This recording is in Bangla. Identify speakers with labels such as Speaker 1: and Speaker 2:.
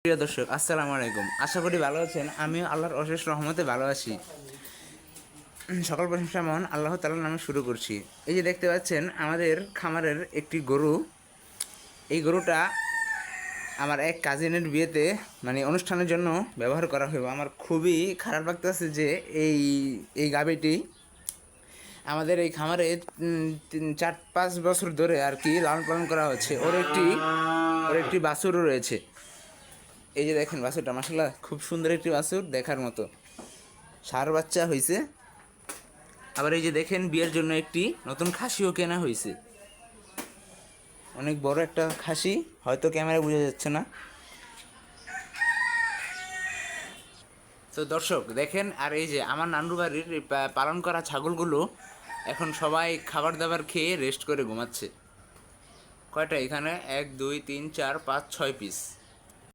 Speaker 1: প্রিয় দর্শক, আসসালামু আলাইকুম। আশা করি ভালো আছেন। আমিও আল্লাহর অশেষ রহমতে ভালো আছি। সকল প্রশংসা মহান আল্লাহ তাআলার নামে শুরু করছি। এই যে দেখতে পাচ্ছেন আমাদের খামারের একটি গরু। এই গরুটা আমার এক কাজিনের বিয়েতে অনুষ্ঠানের জন্য ব্যবহার করা হইব। আমার খুবই খারাপ লাগতেছে যে এই এই গাভীটি আমাদের এই খামারে 4-5 বছর ধরে আর কি লালন পালন করা হচ্ছে। ওর একটি বাছুরও রয়েছে। এই যে দেখেন বাছুরটা, মাশাআল্লাহ খুব সুন্দর একটি বাছুর, দেখার মতো। ষাঁড় বাচ্চা হয়েছে। আবার এই যে দেখেন বিয়ের জন্য একটি নতুন খাসিও কেনা হয়েছে। অনেক বড় একটা খাসি, হয়তো ক্যামেরায় বোঝা যাচ্ছে না। তো দর্শক দেখেন, আর এই যে আমার নান্নু বাড়ির পালন করা ছাগলগুলো এখন সবাই খাবার দাবার খেয়ে রেস্ট করে ঘুমাচ্ছে। কয়টা এখানে? 1 2 3 4 5 6 পিস।